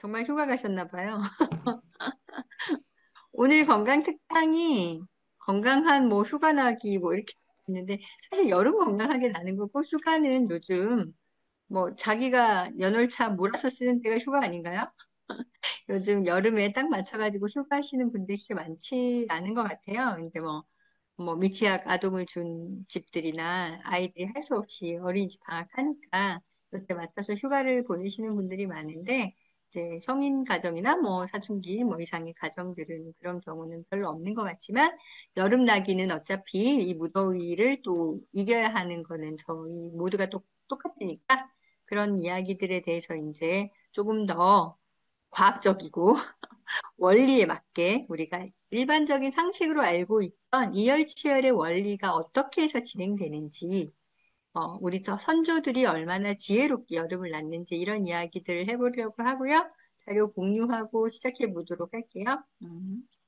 정말 휴가 가셨나 봐요. 오늘 건강 특강이 건강한 뭐 휴가 나기 뭐 이렇게 있는데 사실 여름 건강하게 나는 거고 휴가는 요즘 뭐 자기가 연월차 몰아서 쓰는 때가 휴가 아닌가요? 요즘 여름에 딱 맞춰가지고 휴가하시는 분들이 그렇게 많지 않은 것 같아요. 근데 뭐 미취학 아동을 둔 집들이나 아이들이 할 수 없이 어린이집 방학하니까 그때 맞춰서 휴가를 보내시는 분들이 많은데 이제 성인 가정이나 뭐 사춘기 뭐 이상의 가정들은 그런 경우는 별로 없는 것 같지만 여름 나기는 어차피 이 무더위를 또 이겨야 하는 거는 저희 모두가 똑같으니까 그런 이야기들에 대해서 이제 조금 더 과학적이고 원리에 맞게 우리가 일반적인 상식으로 알고 있던 이열치열의 원리가 어떻게 해서 진행되는지, 우리 저 선조들이 얼마나 지혜롭게 여름을 났는지 이런 이야기들을 해보려고 하고요. 자료 공유하고 시작해 보도록 할게요.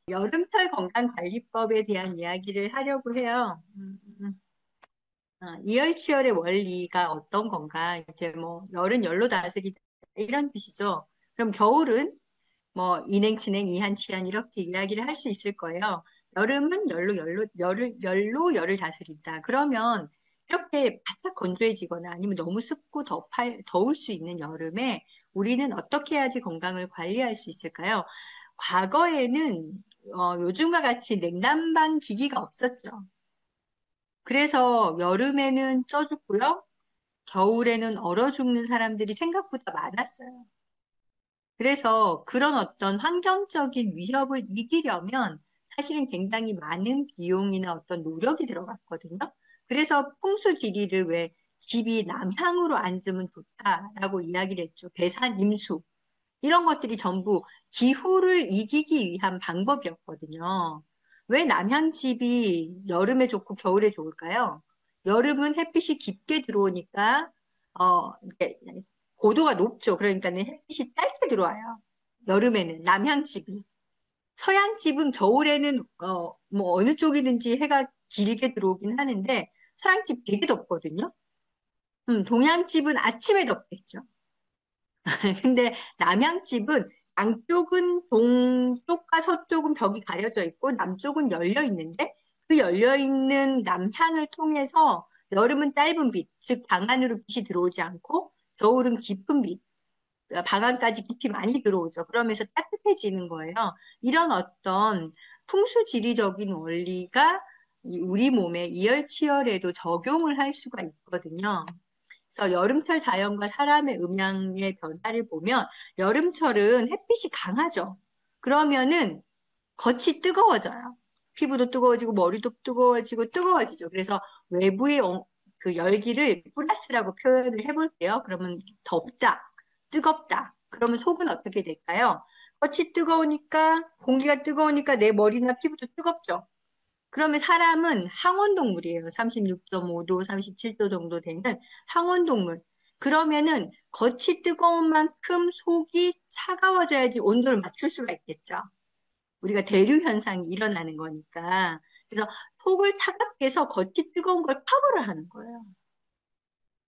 여름철 건강관리법에 대한 이야기를 하려고 해요. 이열치열의 원리가 어떤 건가? 이제 뭐 열은 열로 다스리다 이런 뜻이죠. 그럼 겨울은 뭐 인행치행 이한치한 이렇게 이야기를 할 수 있을 거예요. 여름은 열로 열을 다스린다. 그러면 이렇게 바짝 건조해지거나 아니면 너무 습고 더울 수 있는 여름에 우리는 어떻게 해야지 건강을 관리할 수 있을까요? 과거에는 요즘과 같이 냉난방 기기가 없었죠. 그래서 여름에는 쪄 죽고요. 겨울에는 얼어 죽는 사람들이 생각보다 많았어요. 그래서 그런 어떤 환경적인 위협을 이기려면 사실은 굉장히 많은 비용이나 어떤 노력이 들어갔거든요. 그래서 풍수지리를 왜 집이 남향으로 앉으면 좋다라고 이야기를 했죠. 배산 임수. 이런 것들이 전부 기후를 이기기 위한 방법이었거든요. 왜 남향집이 여름에 좋고 겨울에 좋을까요? 여름은 햇빛이 깊게 들어오니까 이게 고도가 높죠. 그러니까는 햇빛이 짧게 들어와요. 여름에는 남향집이. 서양집은 겨울에는 뭐 어느 쪽이든지 해가 길게 들어오긴 하는데 서양집 되게 덥거든요. 동양집은 아침에 덥겠죠. 근데 남양집은 양쪽은 동쪽과 서쪽은 벽이 가려져 있고 남쪽은 열려 있는데 그 열려 있는 남향을 통해서 여름은 짧은 빛, 즉 방안으로 빛이 들어오지 않고 겨울은 깊은 빛, 방안까지 깊이 많이 들어오죠. 그러면서 따뜻해지는 거예요. 이런 어떤 풍수지리적인 원리가 우리 몸에 이열치열에도 적용을 할 수가 있거든요. 그래서 여름철 자연과 사람의 음양의 변화를 보면 여름철은 햇빛이 강하죠. 그러면은 겉이 뜨거워져요. 피부도 뜨거워지고 머리도 뜨거워지죠. 그래서 외부의 그 열기를 플러스라고 표현을 해볼게요. 그러면 덥다, 뜨겁다. 그러면 속은 어떻게 될까요? 겉이 뜨거우니까 공기가 뜨거우니까 내 머리나 피부도 뜨겁죠. 그러면 사람은 항온동물이에요. 36.5도, 37도 정도 되는 항온동물. 그러면은 겉이 뜨거운 만큼 속이 차가워져야지 온도를 맞출 수가 있겠죠. 우리가 대류 현상이 일어나는 거니까. 그래서 속을 차갑게 해서 겉이 뜨거운 걸 커버를 하는 거예요.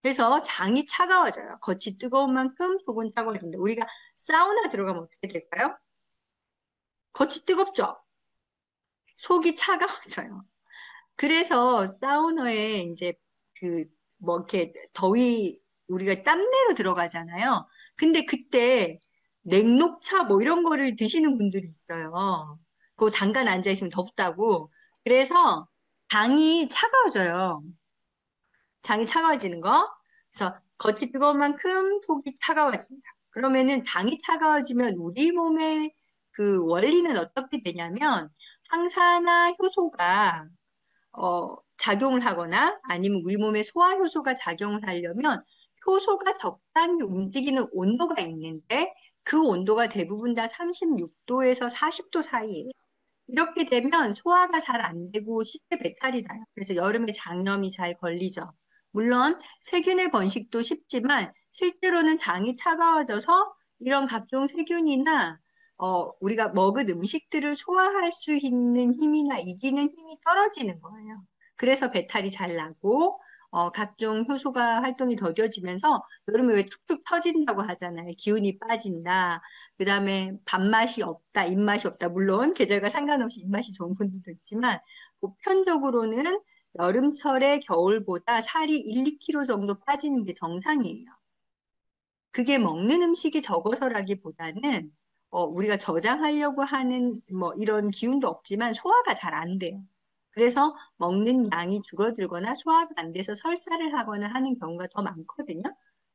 그래서 장이 차가워져요. 겉이 뜨거운 만큼 속은 차가워진다. 우리가 사우나 들어가면 어떻게 될까요? 겉이 뜨겁죠? 속이 차가워져요. 그래서 사우나에 이제 그 뭐 이렇게 더위 우리가 땀내로 들어가잖아요. 근데 그때 냉녹차 뭐 이런 거를 드시는 분들이 있어요. 그거 잠깐 앉아 있으면 덥다고. 그래서 장이 차가워져요. 장이 차가워지는 거. 그래서 겉이 뜨거운 만큼 속이 차가워진다. 그러면은 장이 차가워지면 우리 몸의 그 원리는 어떻게 되냐면 항산화 효소가 작용을 하거나 아니면 우리 몸에 소화 효소가 작용을 하려면 효소가 적당히 움직이는 온도가 있는데 그 온도가 대부분 다 36도에서 40도 사이예요. 이렇게 되면 소화가 잘 안 되고 쉽게 배탈이 나요. 그래서 여름에 장염이 잘 걸리죠. 물론 세균의 번식도 쉽지만 실제로는 장이 차가워져서 이런 각종 세균이나 우리가 먹은 음식들을 소화할 수 있는 힘이나 이기는 힘이 떨어지는 거예요. 그래서 배탈이 잘 나고 각종 효소가 활동이 더뎌지면서 여름에 왜 툭툭 터진다고 하잖아요. 기운이 빠진다. 그다음에 밥맛이 없다, 입맛이 없다. 물론 계절과 상관없이 입맛이 좋은 분들도 있지만 보편적으로는 여름철에 겨울보다 살이 1, 2kg 정도 빠지는 게 정상이에요. 그게 먹는 음식이 적어서라기보다는 우리가 저장하려고 하는 뭐 이런 기운도 없지만 소화가 잘 안 돼요. 그래서 먹는 양이 줄어들거나 소화가 안 돼서 설사를 하거나 하는 경우가 더 많거든요.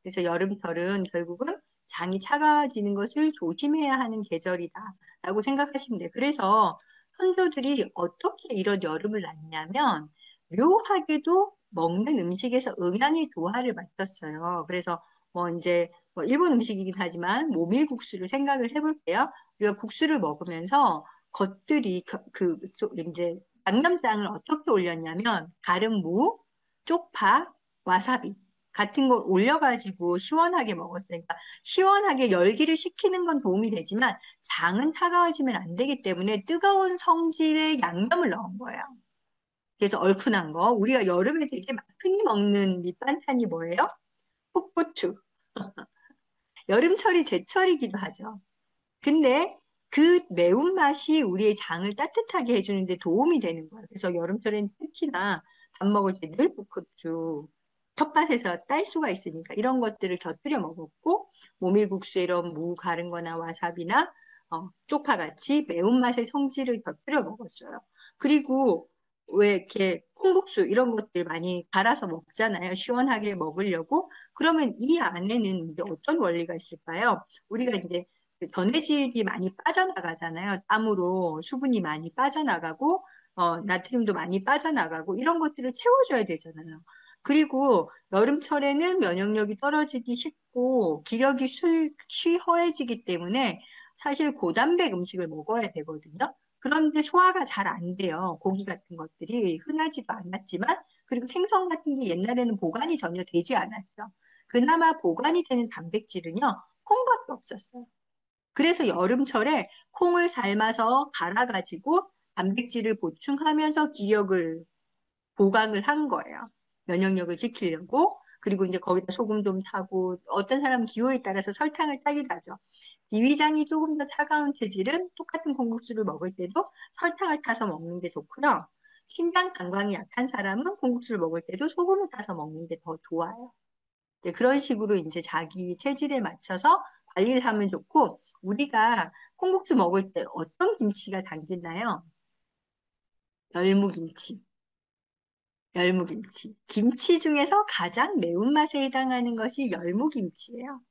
그래서 여름철은 결국은 장이 차가워지는 것을 조심해야 하는 계절이다라고 생각하시면 돼요. 그래서 선조들이 어떻게 이런 여름을 났냐면 묘하게도 먹는 음식에서 음양의 조화를 맞췄어요. 그래서 뭐 이제 뭐 일본 음식이긴 하지만 모밀국수를 생각을 해볼게요. 우리가 국수를 먹으면서 겉들이 이제 양념장을 어떻게 올렸냐면 다른 무, 쪽파, 와사비 같은 걸 올려가지고 시원하게 먹었어요. 그러니까 시원하게 열기를 식히는 건 도움이 되지만 장은 차가워지면 안 되기 때문에 뜨거운 성질의 양념을 넣은 거예요. 그래서 얼큰한 거. 우리가 여름에 되게 흔히 먹는 밑반찬이 뭐예요? 풋고추. 여름철이 제철이기도 하죠. 근데 그 매운맛이 우리의 장을 따뜻하게 해주는데 도움이 되는 거예요. 그래서 여름철엔 특히나 밥 먹을 때 늘 볶음주 텃밭에서 딸 수가 있으니까 이런 것들을 곁들여 먹었고 모밀국수에 이런 무 가른 거나 와사비나 쪽파 같이 매운맛의 성질을 곁들여 먹었어요. 그리고 왜 이렇게 콩국수 이런 것들 많이 갈아서 먹잖아요. 시원하게 먹으려고. 그러면 이 안에는 이제 어떤 원리가 있을까요? 우리가 이제 그 전해질이 많이 빠져나가잖아요. 땀으로 수분이 많이 빠져나가고, 나트륨도 많이 빠져나가고, 이런 것들을 채워줘야 되잖아요. 그리고 여름철에는 면역력이 떨어지기 쉽고, 기력이 쉬허해지기 때문에 사실 고단백 음식을 먹어야 되거든요. 그런데 소화가 잘 안 돼요. 고기 같은 것들이 흔하지도 않았지만, 그리고 생선 같은 게 옛날에는 보관이 전혀 되지 않았죠. 그나마 보관이 되는 단백질은요, 콩밖에 없었어요. 그래서 여름철에 콩을 삶아서 갈아가지고 단백질을 보충하면서 기력을 보강을 한 거예요. 면역력을 지키려고. 그리고 이제 거기다 소금 좀 타고 어떤 사람은 기호에 따라서 설탕을 타기도 하죠. 비위장이 조금 더 차가운 체질은 똑같은 콩국수를 먹을 때도 설탕을 타서 먹는 게 좋고요. 신장 관광이 약한 사람은 콩국수를 먹을 때도 소금을 타서 먹는 게 더 좋아요. 네, 그런 식으로 이제 자기 체질에 맞춰서 관리를 하면 좋고, 우리가 콩국수 먹을 때 어떤 김치가 당기나요? 열무김치. 열무김치. 김치 중에서 가장 매운맛에 해당하는 것이 열무김치예요.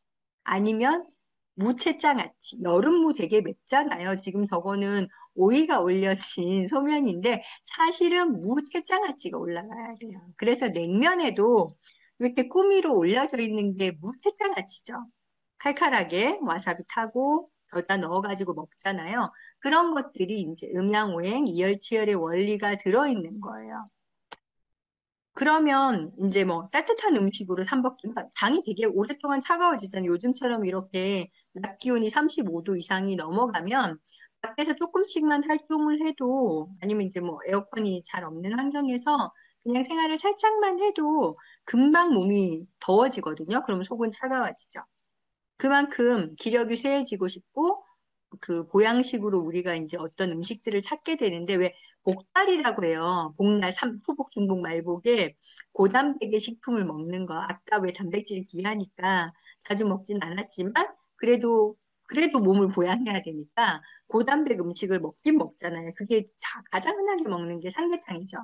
아니면 무채장아찌. 여름무 되게 맵잖아요. 지금 저거는 오이가 올려진 소면인데 사실은 무채장아찌가 올라가야 돼요. 그래서 냉면에도 이렇게 꾸미로 올려져 있는 게 무채장아찌죠. 칼칼하게 와사비 타고 겨자 넣어가지고 먹잖아요. 그런 것들이 이제 음양오행, 이열치열의 원리가 들어있는 거예요. 그러면 이제 뭐 따뜻한 음식으로 그러니까 장이 되게 오랫동안 차가워지잖아요. 요즘처럼 이렇게 낮 기온이 35도 이상이 넘어가면 밖에서 조금씩만 활동을 해도 아니면 이제 뭐 에어컨이 잘 없는 환경에서 그냥 생활을 살짝만 해도 금방 몸이 더워지거든요. 그럼 속은 차가워지죠. 그만큼 기력이 쇠해지고 싶고 그 보양식으로 우리가 이제 어떤 음식들을 찾게 되는데 왜 복달이라고 해요. 복날, 후복, 중복, 말복에 고단백의 식품을 먹는 거. 아까 왜 단백질이 귀하니까 자주 먹진 않았지만 그래도 몸을 보양해야 되니까 고단백 음식을 먹긴 먹잖아요. 그게 가장 흔하게 먹는 게 삼계탕이죠.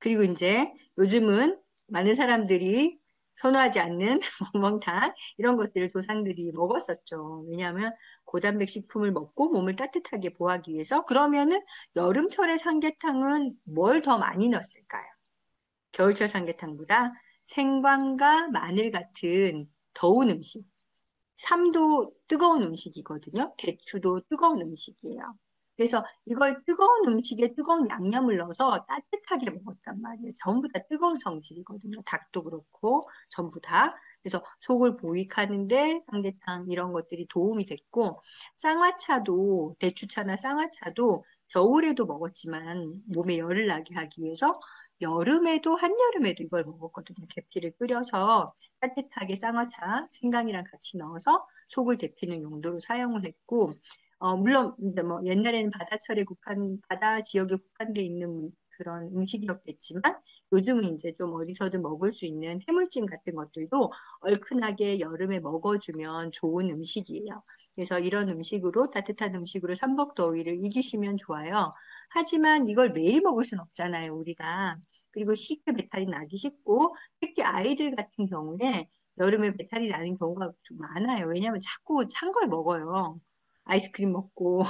그리고 이제 요즘은 많은 사람들이 선호하지 않는 멍멍탕 이런 것들을 조상들이 먹었었죠. 왜냐하면 고단백 식품을 먹고 몸을 따뜻하게 보호하기 위해서 그러면은 여름철의 삼계탕은 뭘 더 많이 넣었을까요? 겨울철 삼계탕보다 생강과 마늘 같은 더운 음식. 삶도 뜨거운 음식이거든요. 대추도 뜨거운 음식이에요. 그래서 이걸 뜨거운 음식에 뜨거운 양념을 넣어서 따뜻하게 먹었단 말이에요. 전부 다 뜨거운 성질이거든요. 닭도 그렇고 전부 다. 그래서 속을 보익하는데 삼계탕 이런 것들이 도움이 됐고 쌍화차도 대추차나 쌍화차도 겨울에도 먹었지만 몸에 열을 나게 하기 위해서 여름에도 한여름에도 이걸 먹었거든요. 계피를 끓여서 따뜻하게 쌍화차, 생강이랑 같이 넣어서 속을 데피는 용도로 사용을 했고, 물론 이제 뭐 옛날에는 바다 지역에 국한돼 있는 그런 음식이었겠지만 요즘은 이제 좀 어디서든 먹을 수 있는 해물찜 같은 것들도 얼큰하게 여름에 먹어주면 좋은 음식이에요. 그래서 이런 음식으로 따뜻한 음식으로 삼복더위를 이기시면 좋아요. 하지만 이걸 매일 먹을 순 없잖아요, 우리가. 그리고 쉽게 배탈이 나기 쉽고 특히 아이들 같은 경우에 여름에 배탈이 나는 경우가 좀 많아요. 왜냐하면 자꾸 찬 걸 먹어요. 아이스크림 먹고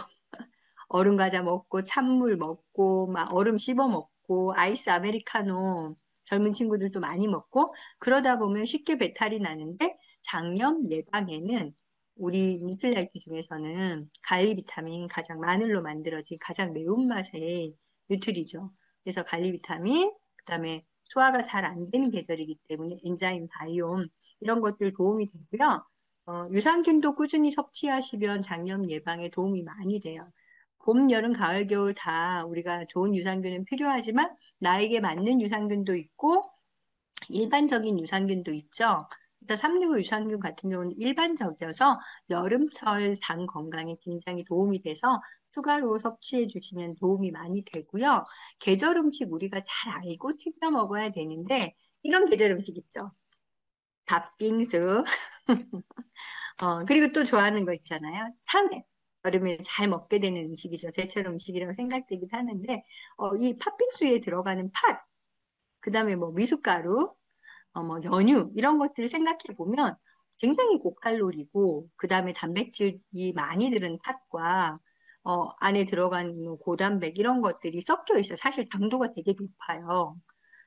얼음 과자 먹고 찬물 먹고 막 얼음 씹어 먹고 아이스 아메리카노 젊은 친구들도 많이 먹고 그러다 보면 쉽게 배탈이 나는데 장염 예방에는 우리 뉴트리라이트 중에서는 갈리 비타민 가장 마늘로 만들어진 가장 매운맛의 뉴트리죠. 그래서 갈리 비타민 그다음에 소화가 잘 안 되는 계절이기 때문에 엔자임 바이옴 이런 것들 도움이 되고요. 유산균도 꾸준히 섭취하시면 장염 예방에 도움이 많이 돼요. 봄, 여름, 가을, 겨울 다 우리가 좋은 유산균은 필요하지만 나에게 맞는 유산균도 있고 일반적인 유산균도 있죠. 그래서 365 유산균 같은 경우는 일반적이어서 여름철 장 건강에 굉장히 도움이 돼서 추가로 섭취해 주시면 도움이 많이 되고요. 계절 음식 우리가 잘 알고 챙겨 먹어야 되는데 이런 계절 음식 있죠. 팥빙수, 그리고 또 좋아하는 거 있잖아요. 참외. 여름에 잘 먹게 되는 음식이죠. 제철 음식이라고 생각되기도 하는데, 이 팥빙수에 들어가는 팥, 그 다음에 뭐 미숫가루, 뭐 연유, 이런 것들을 생각해 보면 굉장히 고칼로리고, 그 다음에 단백질이 많이 들은 팥과, 안에 들어가는 고단백, 이런 것들이 섞여 있어요. 사실 당도가 되게 높아요.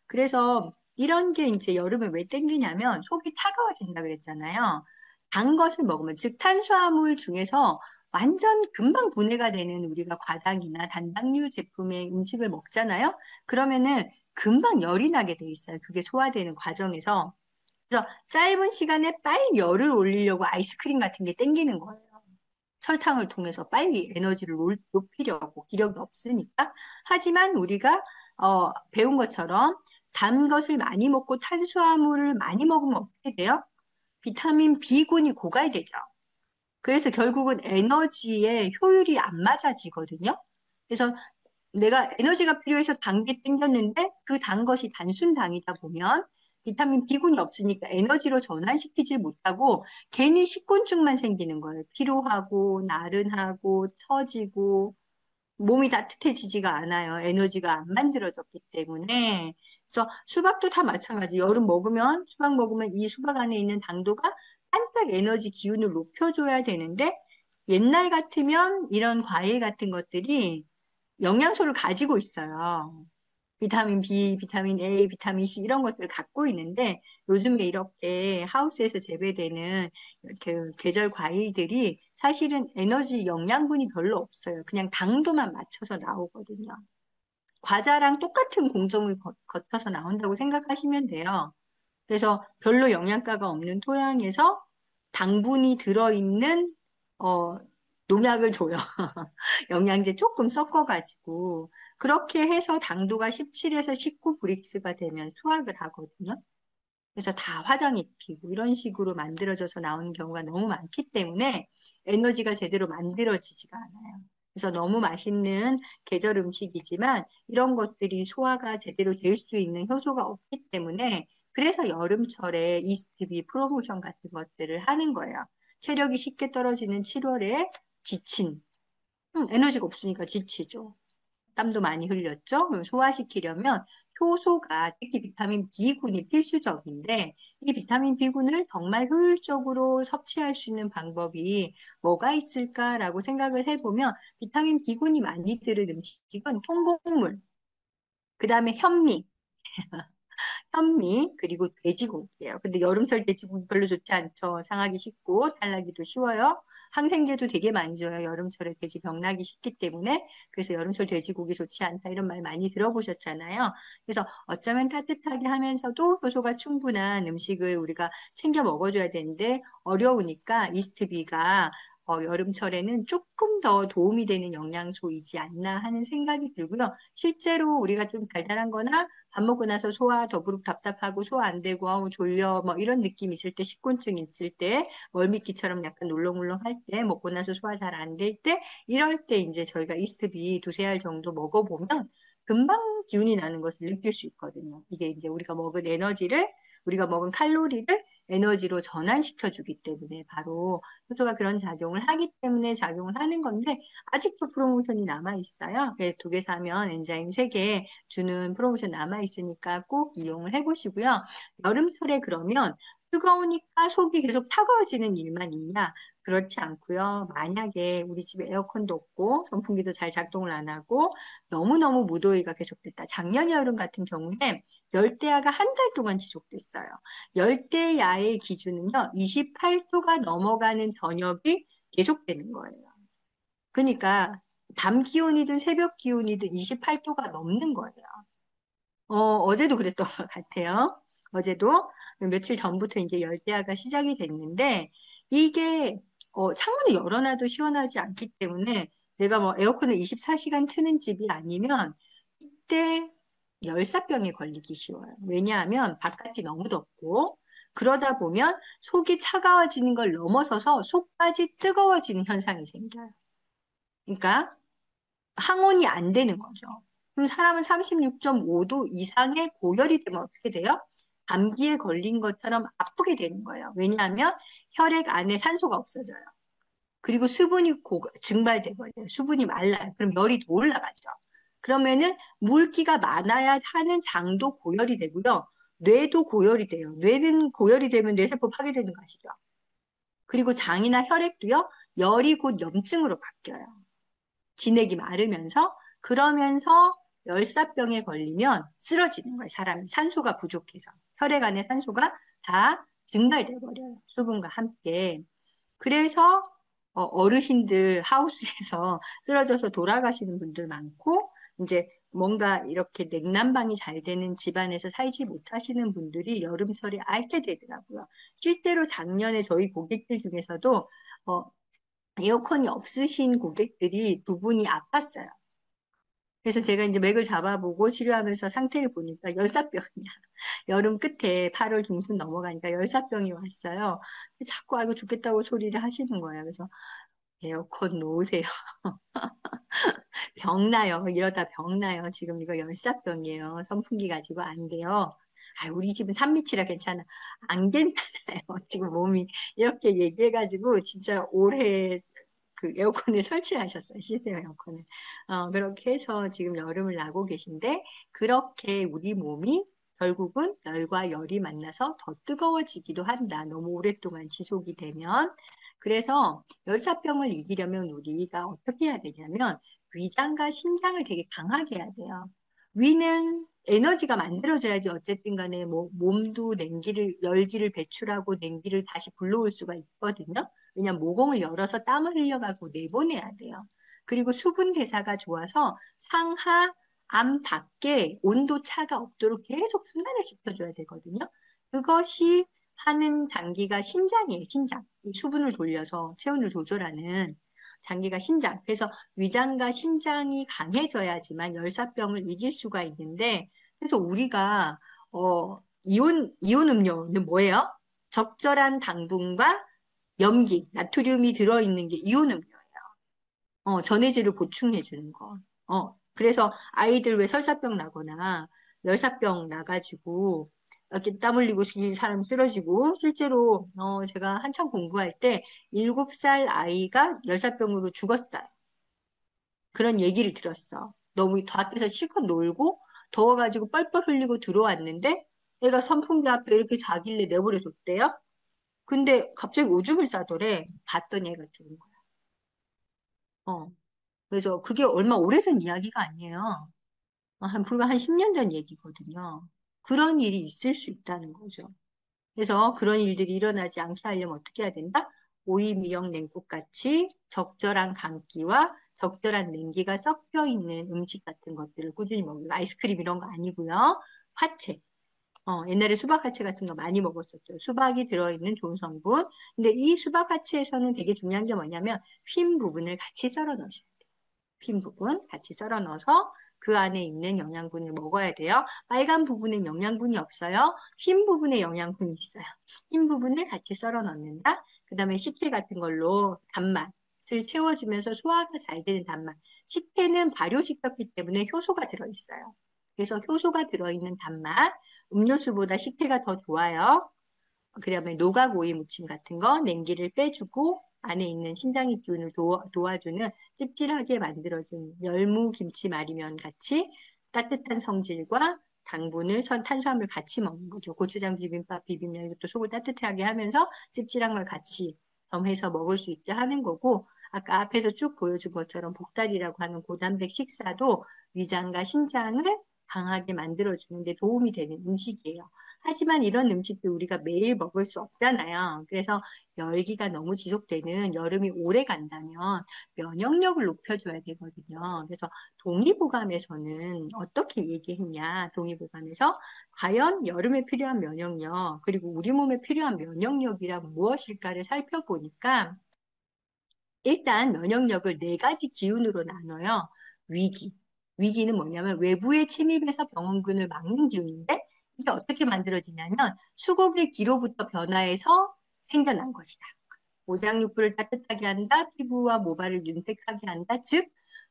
그래서 이런 게 이제 여름에 왜 땡기냐면 속이 차가워진다 그랬잖아요. 단 것을 먹으면, 즉 탄수화물 중에서 완전 금방 분해가 되는 우리가 과당이나 단당류 제품의 음식을 먹잖아요. 그러면은 금방 열이 나게 돼 있어요. 그게 소화되는 과정에서. 그래서 짧은 시간에 빨리 열을 올리려고 아이스크림 같은 게 땡기는 거예요. 설탕을 통해서 빨리 에너지를 높이려고 기력이 없으니까. 하지만 우리가 배운 것처럼 단 것을 많이 먹고 탄수화물을 많이 먹으면 어떻게 돼요? 비타민 B군이 고갈되죠. 그래서 결국은 에너지의 효율이 안 맞아지거든요. 그래서 내가 에너지가 필요해서 단 게 땡겼는데 그 단 것이 단순 당이다 보면 비타민 B군이 없으니까 에너지로 전환시키질 못하고 괜히 식곤증만 생기는 거예요. 피로하고 나른하고 처지고 몸이 따뜻해지지가 않아요. 에너지가 안 만들어졌기 때문에. 그래서 수박도 다 마찬가지. 여름 먹으면, 수박 먹으면 이 수박 안에 있는 당도가 반짝 에너지 기운을 높여줘야 되는데, 옛날 같으면 이런 과일 같은 것들이 영양소를 가지고 있어요. 비타민 B, 비타민 A, 비타민 C 이런 것들을 갖고 있는데 요즘에 이렇게 하우스에서 재배되는 그 계절 과일들이 사실은 에너지 영양분이 별로 없어요. 그냥 당도만 맞춰서 나오거든요. 과자랑 똑같은 공정을 거쳐서 나온다고 생각하시면 돼요. 그래서 별로 영양가가 없는 토양에서 당분이 들어있는 어, 농약을 줘요. 영양제 조금 섞어가지고 그렇게 해서 당도가 17에서 19 브릭스가 되면 수확을 하거든요. 그래서 다 화장 입히고 이런 식으로 만들어져서 나오는 경우가 너무 많기 때문에 에너지가 제대로 만들어지지가 않아요. 그래서 너무 맛있는 계절 음식이지만 이런 것들이 소화가 제대로 될 수 있는 효소가 없기 때문에 그래서 여름철에 이스트비 프로모션 같은 것들을 하는 거예요. 체력이 쉽게 떨어지는 7월에 지친, 에너지가 없으니까 지치죠. 땀도 많이 흘렸죠? 그럼 소화시키려면 효소가 특히 비타민 B군이 필수적인데 이 비타민 B군을 정말 효율적으로 섭취할 수 있는 방법이 뭐가 있을까라고 생각을 해보면 비타민 B군이 많이 들은 음식은 통곡물, 그 다음에 현미, 그리고 돼지고기예요. 근데 여름철 돼지고기 별로 좋지 않죠. 상하기 쉽고 탈나기도 쉬워요. 항생제도 되게 많이 줘요. 여름철에 돼지 병나기 쉽기 때문에. 그래서 여름철 돼지고기 좋지 않다 이런 말 많이 들어보셨잖아요. 그래서 어쩌면 따뜻하게 하면서도 효소가 충분한 음식을 우리가 챙겨 먹어줘야 되는데 어려우니까 이스트비가 여름철에는 조금 더 도움이 되는 영양소이지 않나 하는 생각이 들고요. 실제로 우리가 좀 달달한 거나 밥 먹고 나서 소화 더부룩 답답하고 소화 안 되고 졸려 뭐 이런 느낌 있을 때 식곤증 있을 때 멀미기처럼 약간 울렁울렁 할 때 먹고 나서 소화 잘 안 될 때 이럴 때 이제 저희가 이스비 두세 알 정도 먹어보면 금방 기운이 나는 것을 느낄 수 있거든요. 이게 이제 우리가 먹은 칼로리를 에너지로 전환시켜 주기 때문에 바로 효소가 그런 작용을 하기 때문에 작용을 하는 건데 아직도 프로모션이 남아 있어요. 두 개 사면 엔자임 3개 주는 프로모션 남아 있으니까 꼭 이용을 해보시고요. 여름철에 그러면 뜨거우니까 속이 계속 차가워지는 일만 있냐? 그렇지 않고요. 만약에 우리 집에 에어컨도 없고 선풍기도 잘 작동을 안 하고 너무너무 무더위가 계속됐다. 작년 여름 같은 경우에 열대야가 한 달 동안 지속됐어요. 열대야의 기준은요, 28도가 넘어가는 저녁이 계속되는 거예요. 그러니까 밤 기온이든 새벽 기온이든 28도가 넘는 거예요. 어제도 그랬던 것 같아요. 어제도 며칠 전부터 이제 열대야가 시작이 됐는데 이게 창문을 열어놔도 시원하지 않기 때문에 내가 뭐 에어컨을 24시간 트는 집이 아니면 이때 열사병에 걸리기 쉬워요. 왜냐하면 바깥이 너무 덥고 그러다 보면 속이 차가워지는 걸 넘어서서 속까지 뜨거워지는 현상이 생겨요. 그러니까 항온이 안 되는 거죠. 그럼 사람은 36.5도 이상의 고열이 되면 어떻게 돼요? 감기에 걸린 것처럼 아프게 되는 거예요. 왜냐하면 혈액 안에 산소가 없어져요. 그리고 수분이 증발돼 버려요. 수분이 말라요. 그럼 열이 더 올라가죠. 그러면은 물기가 많아야 하는 장도 고열이 되고요. 뇌도 고열이 돼요. 뇌는 고열이 되면 뇌세포 파괴되는 거 아시죠? 그리고 장이나 혈액도요. 열이 곧 염증으로 바뀌어요. 진액이 마르면서 그러면서 열사병에 걸리면 쓰러지는 거예요. 사람이 산소가 부족해서 혈액 안에 산소가 다 증발돼 버려요. 수분과 함께. 그래서 어르신들 하우스에서 쓰러져서 돌아가시는 분들 많고 이제 뭔가 이렇게 냉난방이 잘 되는 집안에서 살지 못하시는 분들이 여름철에 앓게 되더라고요. 실제로 작년에 저희 고객들 중에서도 어, 에어컨이 없으신 고객들이 두 분이 아팠어요. 그래서 제가 이제 맥을 잡아보고 치료하면서 상태를 보니까 열사병이야. 여름 끝에 8월 중순 넘어가니까 열사병이 왔어요. 자꾸 아이고 죽겠다고 소리를 하시는 거예요. 그래서 에어컨 놓으세요. 병나요. 이러다 병나요. 지금 이거 열사병이에요. 선풍기 가지고 안 돼요. 아, 우리 집은 산미치라 괜찮아. 안 괜찮아요. 지금 몸이 이렇게 얘기해가지고 진짜 올해 그 에어컨을 설치하셨어요. 시스템 에어컨을. 그렇게 해서 지금 여름을 나고 계신데 그렇게 우리 몸이 결국은 열과 열이 만나서 더 뜨거워지기도 한다. 너무 오랫동안 지속이 되면. 그래서 열사병을 이기려면 우리가 어떻게 해야 되냐면 위장과 신장을 되게 강하게 해야 돼요. 위는 에너지가 만들어져야지 어쨌든 간에 뭐 몸도 열기를 배출하고 냉기를 다시 불러올 수가 있거든요. 왜냐면 모공을 열어서 땀을 흘려가고 내보내야 돼요. 그리고 수분 대사가 좋아서 상하, 암 밖에 온도 차가 없도록 계속 순환을 시켜줘야 되거든요. 그것이 하는 장기가 신장이에요, 신장. 이 수분을 돌려서 체온을 조절하는 장기가 신장. 그래서 위장과 신장이 강해져야지만 열사병을 이길 수가 있는데, 그래서 우리가, 이온 음료는 뭐예요? 적절한 당분과 염기, 나트륨이 들어있는 게 이온 음료예요. 전해질을 보충해 주는 거. 그래서 아이들 왜 설사병 나거나 열사병 나가지고 이렇게 땀 흘리고 사람 쓰러지고 실제로 제가 한참 공부할 때 7살 아이가 열사병으로 죽었어요. 그런 얘기를 들었어. 너무 밖에서 실컷 놀고 더워가지고 뻘뻘 흘리고 들어왔는데 애가 선풍기 앞에 이렇게 자길래 내버려 뒀대요. 근데 갑자기 오줌을 싸더래. 봤더니 애가 죽은 거야. 어. 그래서 그게 얼마 오래전 이야기가 아니에요. 불과 한 10년 전 얘기거든요. 그런 일이 있을 수 있다는 거죠. 그래서 그런 일들이 일어나지 않게 하려면 어떻게 해야 된다? 오이, 미역, 냉국 같이 적절한 감기와 적절한 냉기가 섞여 있는 음식 같은 것들을 꾸준히 먹는 아이스크림 이런 거 아니고요. 화채. 옛날에 수박 하체 같은 거 많이 먹었었죠. 수박이 들어있는 좋은 성분. 근데 이 수박 하체에서는 되게 중요한 게 뭐냐면 휨 부분을 같이 썰어 넣으셔야 돼요. 핀 부분 같이 썰어 넣어서 그 안에 있는 영양분을 먹어야 돼요. 빨간 부분엔 영양분이 없어요. 흰 부분에 영양분이 있어요. 흰 부분을 같이 썰어 넣는다. 그 다음에 식혜 같은 걸로 단맛을 채워주면서 소화가 잘 되는 단맛. 식혜는 발효시켰기 때문에 효소가 들어있어요. 그래서 효소가 들어있는 단맛, 음료수보다 식혜가 더 좋아요. 그다음에 노각오이 무침 같은 거 냉기를 빼주고 안에 있는 신장의 기운을 도와주는 찝찝하게 만들어준 열무 김치 말이면 같이 따뜻한 성질과 당분을 탄수화물 같이 먹는 거죠. 고추장 비빔밥 비비면 이것도 속을 따뜻하게 하면서 찝찝한 걸 같이 점해서 먹을 수 있게 하는 거고 아까 앞에서 쭉 보여준 것처럼 복달이라고 하는 고단백 식사도 위장과 신장을 강하게 만들어주는 데 도움이 되는 음식이에요. 하지만 이런 음식도 우리가 매일 먹을 수 없잖아요. 그래서 열기가 너무 지속되는 여름이 오래 간다면 면역력을 높여줘야 되거든요. 그래서 동의보감에서는 어떻게 얘기했냐? 동의보감에서 과연 여름에 필요한 면역력, 그리고 우리 몸에 필요한 면역력이란 무엇일까를 살펴보니까 일단 면역력을 네 가지 기운으로 나눠요. 위기. 위기는 뭐냐면 외부의 침입에서 병원균을 막는 기운인데 이게 어떻게 만들어지냐면 수곡의 기로부터 변화해서 생겨난 것이다. 오장육부를 따뜻하게 한다. 피부와 모발을 윤택하게 한다. 즉,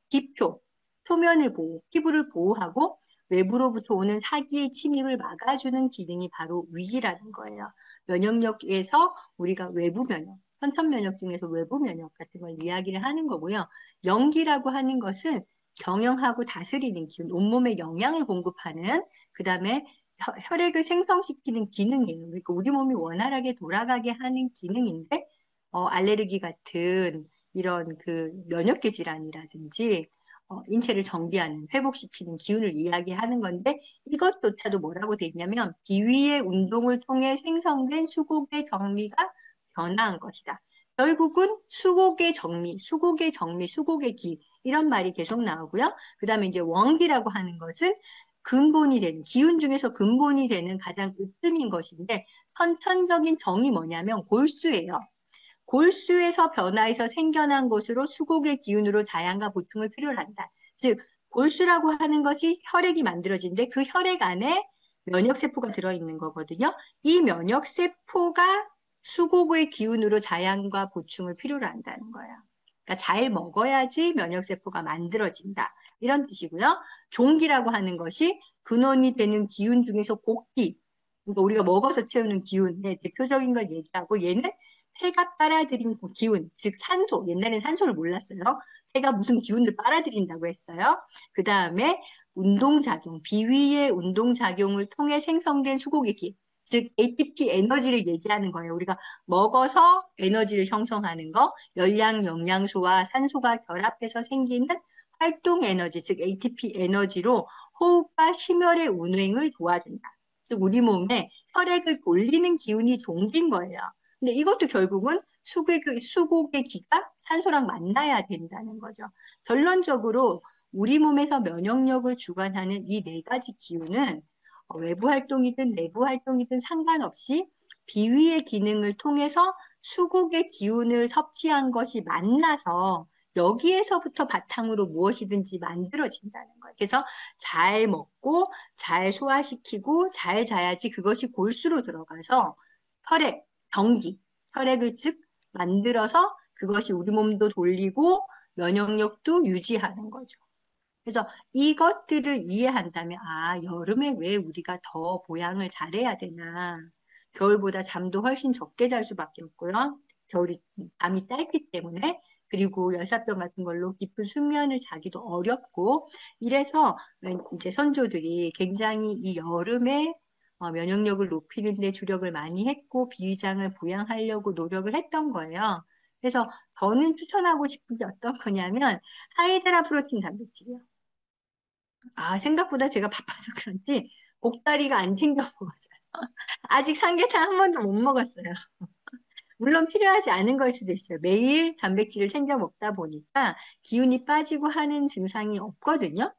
기표, 표면을 피부를 보호하고 외부로부터 오는 사기의 침입을 막아주는 기능이 바로 위기라는 거예요. 면역력에서 우리가 외부 면역, 선천 면역 중에서 외부 면역 같은 걸 이야기를 하는 거고요. 영기라고 하는 것은 경영하고 다스리는 기운, 온몸에 영양을 공급하는, 그 다음에 혈액을 생성시키는 기능이에요. 그러니까 우리 몸이 원활하게 돌아가게 하는 기능인데, 알레르기 같은 이런 그 면역계 질환이라든지 인체를 정비하는, 회복시키는 기운을 이야기하는 건데 이것조차도 뭐라고 돼 있냐면 비위의 운동을 통해 생성된 수곡의 정리가 변화한 것이다. 결국은 수곡의 정리, 수곡의 정리, 수곡의 기 이런 말이 계속 나오고요. 그 다음에 이제 원기라고 하는 것은 근본이 되는, 기운 중에서 근본이 되는 가장 으뜸인 것인데 선천적인 정이 뭐냐면 골수예요. 골수에서 변화해서 생겨난 것으로 수곡의 기운으로 자양과 보충을 필요로 한다. 즉, 골수라고 하는 것이 혈액이 만들어진데 그 혈액 안에 면역세포가 들어있는 거거든요. 이 면역세포가 수곡의 기운으로 자양과 보충을 필요로 한다는 거예요. 그러니까 잘 먹어야지 면역세포가 만들어진다. 이런 뜻이고요. 종기라고 하는 것이 근원이 되는 기운 중에서 곡기. 그러니까 우리가 먹어서 채우는 기운의 대표적인 걸 얘기하고 얘는 폐가 빨아들인 기운, 즉 산소. 옛날엔 산소를 몰랐어요. 폐가 무슨 기운을 빨아들인다고 했어요. 그 다음에 운동작용, 비위의 운동작용을 통해 생성된 수곡의 기, 즉 ATP 에너지를 얘기하는 거예요. 우리가 먹어서 에너지를 형성하는 거, 열량, 영양소와 산소가 결합해서 생기는 활동 에너지, 즉 ATP 에너지로 호흡과 심혈의 운행을 도와준다. 즉 우리 몸에 혈액을 돌리는 기운이 종긴 거예요. 근데 이것도 결국은 수곡의 기가 산소랑 만나야 된다는 거죠. 결론적으로 우리 몸에서 면역력을 주관하는 이 네 가지 기운은 외부 활동이든 내부 활동이든 상관없이 비위의 기능을 통해서 수곡의 기운을 섭취한 것이 만나서 여기에서부터 바탕으로 무엇이든지 만들어진다는 거예요. 그래서 잘 먹고 잘 소화시키고 잘 자야지 그것이 골수로 들어가서 혈액, 경기, 혈액을 즉 만들어서 그것이 우리 몸도 돌리고 면역력도 유지하는 거죠. 그래서 이것들을 이해한다면, 아, 여름에 왜 우리가 더 보양을 잘해야 되나. 겨울보다 잠도 훨씬 적게 잘 수밖에 없고요. 겨울이 밤이 짧기 때문에. 그리고 열사병 같은 걸로 깊은 숙면을 자기도 어렵고. 이래서 이제 선조들이 굉장히 이 여름에 면역력을 높이는 데 주력을 많이 했고, 비위장을 보양하려고 노력을 했던 거예요. 그래서 저는 추천하고 싶은 게 어떤 거냐면, 하이드라 프로틴 단백질이요. 아, 생각보다 제가 바빠서 그런지 복다리가 안 챙겨 먹었어요. 아직 삼계탕 한 번도 못 먹었어요. 물론 필요하지 않은 걸 수도 있어요. 매일 단백질을 챙겨 먹다 보니까 기운이 빠지고 하는 증상이 없거든요.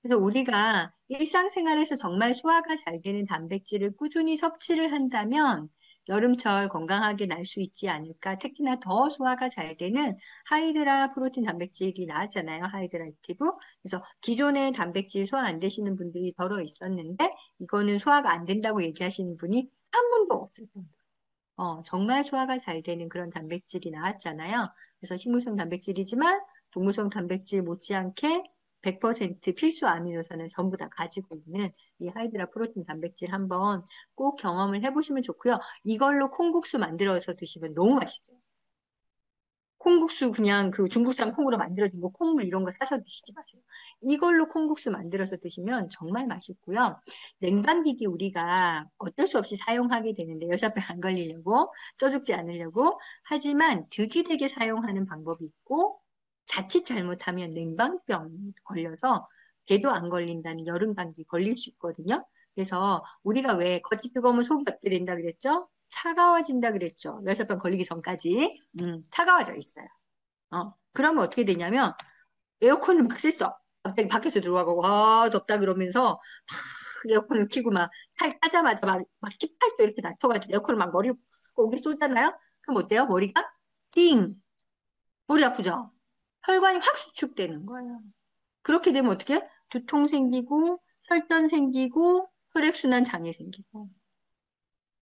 그래서 우리가 일상생활에서 정말 소화가 잘 되는 단백질을 꾸준히 섭취를 한다면 여름철 건강하게 날 수 있지 않을까. 특히나 더 소화가 잘 되는 하이드라 프로틴 단백질이 나왔잖아요. 하이드라 액티브. 그래서 기존에 단백질 소화 안 되시는 분들이 더러 있었는데 이거는 소화가 안 된다고 얘기하시는 분이 한 분도 없었던 거예요. 정말 소화가 잘 되는 그런 단백질이 나왔잖아요. 그래서 식물성 단백질이지만 동물성 단백질 못지않게 100% 필수 아미노산을 전부 다 가지고 있는 이 하이드라 프로틴 단백질 한번 꼭 경험을 해보시면 좋고요. 이걸로 콩국수 만들어서 드시면 너무 맛있어요. 콩국수 그냥 그 중국산 콩으로 만들어진 거 콩물 이런 거 사서 드시지 마세요. 이걸로 콩국수 만들어서 드시면 정말 맛있고요. 냉방기기 우리가 어쩔 수 없이 사용하게 되는데 열사병 안 걸리려고 쪄죽지 않으려고 하지만 득이 되게 사용하는 방법이 있고 자칫 잘못하면 냉방병 걸려서 개도 안 걸린다는 여름 감기 걸릴 수 있거든요. 그래서 우리가 왜 겉이 뜨거우면 속이 어떻게 된다 그랬죠? 차가워진다 그랬죠. 열사병 걸리기 전까지. 차가워져 있어요. 그러면 어떻게 되냐면 에어컨을 막 쐈어. 갑자기 밖에서 들어가고 와 덥다 그러면서 막 에어컨을 켜고 막 타자마자 막 18도 이렇게 낮춰가지고 에어컨을 막 머리를 팍 오게 쏘잖아요. 그럼 어때요? 머리가 띵 머리 아프죠? 혈관이 확 수축되는 거예요. 그렇게 되면 어떻게? 두통 생기고 혈전 생기고 혈액순환 장애 생기고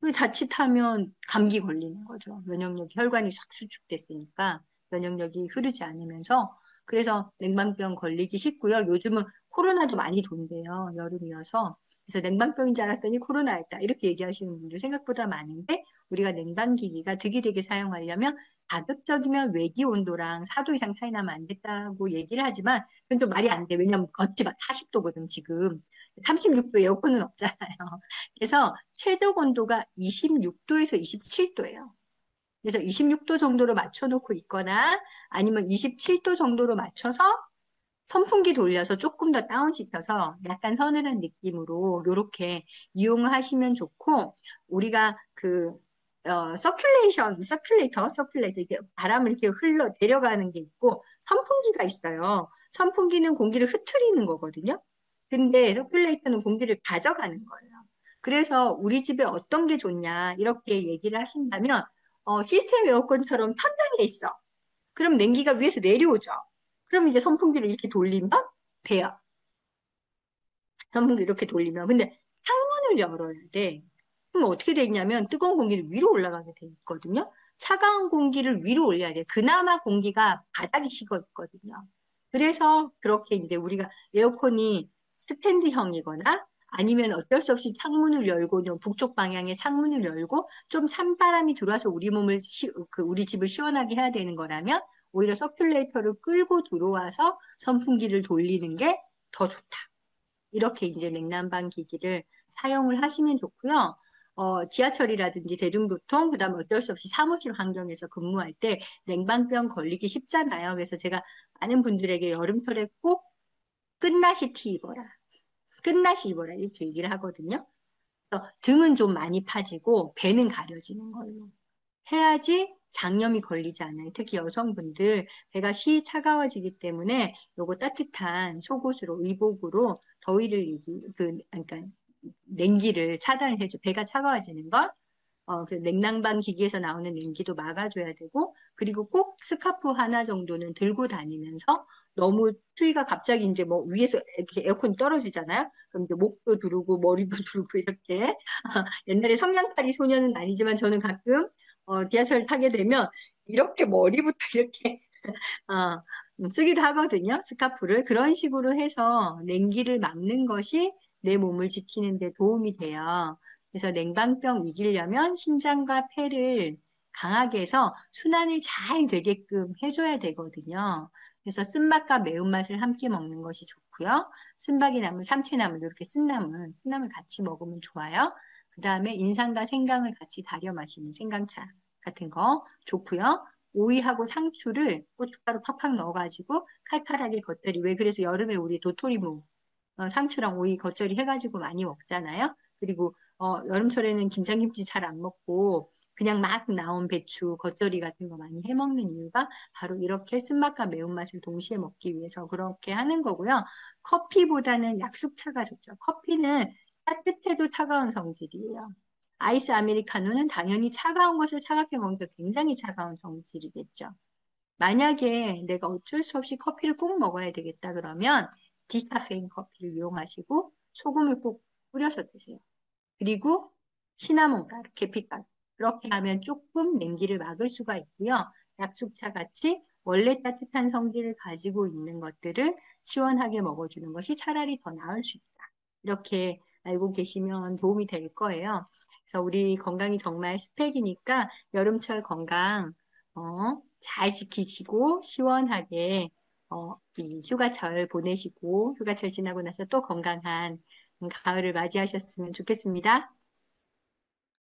그 자칫하면 감기 걸리는 거죠. 면역력이 혈관이 싹 수축됐으니까 면역력이 흐르지 않으면서 그래서 냉방병 걸리기 쉽고요. 요즘은 코로나도 많이 돈대요. 여름이어서. 그래서 냉방병인 줄 알았더니 코로나였다. 이렇게 얘기하시는 분들 생각보다 많은데 우리가 냉방기기가 득이 되게 사용하려면 가급적이면 외기 온도랑 4도 이상 차이 나면 안 됐다고 얘기를 하지만 그건 또 말이 안 돼. 왜냐면 겉이 막 40도거든 지금. 36도 에어컨은 없잖아요. 그래서 최저 온도가 26도에서 27도예요. 그래서 26도 정도로 맞춰놓고 있거나 아니면 27도 정도로 맞춰서 선풍기 돌려서 조금 더 다운시켜서 약간 서늘한 느낌으로 이렇게 이용을 하시면 좋고 우리가 그 서큘레이터 이게 바람을 이렇게 흘러 내려가는 게 있고 선풍기가 있어요. 선풍기는 공기를 흐트리는 거거든요. 근데 서큘레이터는 공기를 가져가는 거예요. 그래서 우리 집에 어떤 게 좋냐 이렇게 얘기를 하신다면 시스템 에어컨처럼 천장에 있어. 그럼 냉기가 위에서 내려오죠. 그럼 이제 선풍기를 이렇게 돌리면 돼요. 선풍기 이렇게 돌리면. 근데 창문을 열어야 돼. 그럼 어떻게 돼 있냐면 뜨거운 공기를 위로 올라가게 돼 있거든요. 차가운 공기를 위로 올려야 돼. 그나마 공기가 바닥이 식어 있거든요. 그래서 그렇게 이제 우리가 에어컨이 스탠드형이거나 아니면 어쩔 수 없이 창문을 열고 좀 북쪽 방향에 창문을 열고 좀 찬바람이 들어와서 우리 몸을 우리 집을 시원하게 해야 되는 거라면 오히려 서큘레이터를 끌고 들어와서 선풍기를 돌리는 게 더 좋다. 이렇게 이제 냉난방 기기를 사용을 하시면 좋고요. 지하철이라든지 대중교통, 그다음에 어쩔 수 없이 사무실 환경에서 근무할 때 냉방병 걸리기 쉽잖아요. 그래서 제가 많은 분들에게 여름철에 꼭 끝나시 티 입어라. 끝나시 입어라. 이렇게 얘기를 하거든요. 그래서 등은 좀 많이 파지고 배는 가려지는 걸로. 해야지 장염이 걸리지 않아요. 특히 여성분들 배가 쉬 차가워지기 때문에 요거 따뜻한 속옷으로 의복으로 더위를 그러니까 냉기를 차단을 해줘. 배가 차가워지는 걸. 그 냉난방 기기에서 나오는 냉기도 막아줘야 되고, 그리고 꼭 스카프 하나 정도는 들고 다니면서 너무 추위가 갑자기 이제 뭐 위에서 이렇게 에어컨이 떨어지잖아요. 그럼 이제 목도 두르고 머리도 두르고 이렇게. 옛날에 성냥팔이 소녀는 아니지만 저는 가끔 지하철 타게 되면 이렇게 머리부터 이렇게 어, 쓰기도 하거든요. 스카프를. 그런 식으로 해서 냉기를 막는 것이 내 몸을 지키는 데 도움이 돼요. 그래서 냉방병 이기려면 심장과 폐를 강하게 해서 순환을 잘 되게끔 해줘야 되거든요. 그래서 쓴맛과 매운맛을 함께 먹는 것이 좋고요. 쓴박이 나물, 삼채나물, 이렇게 쓴나물 같이 먹으면 좋아요. 그 다음에 인삼과 생강을 같이 달여 마시는 생강차 같은 거 좋고요. 오이하고 상추를 고춧가루 팍팍 넣어가지고 칼칼하게 겉절이. 왜 그래서 여름에 우리 도토리묵, 상추랑 오이 겉절이 해가지고 많이 먹잖아요. 그리고 여름철에는 김장김치 잘 안 먹고 그냥 막 나온 배추, 겉절이 같은 거 많이 해 먹는 이유가 바로 이렇게 쓴맛과 매운맛을 동시에 먹기 위해서 그렇게 하는 거고요. 커피보다는 약숙차가 좋죠. 커피는 따뜻해도 차가운 성질이에요. 아이스 아메리카노는 당연히 차가운 것을 차갑게 먹으니까 굉장히 차가운 성질이겠죠. 만약에 내가 어쩔 수 없이 커피를 꼭 먹어야 되겠다 그러면 디카페인 커피를 이용하시고 소금을 꼭 뿌려서 드세요. 그리고 시나몬 가루, 계피가루. 그렇게 하면 조금 냉기를 막을 수가 있고요. 약숙차 같이 원래 따뜻한 성질을 가지고 있는 것들을 시원하게 먹어주는 것이 차라리 더 나을 수 있다. 이렇게 알고 계시면 도움이 될 거예요. 그래서 우리 건강이 정말 스펙이니까 여름철 건강 잘 지키시고 시원하게 이 휴가철 보내시고 휴가철 지나고 나서 또 건강한 가을을 맞이하셨으면 좋겠습니다.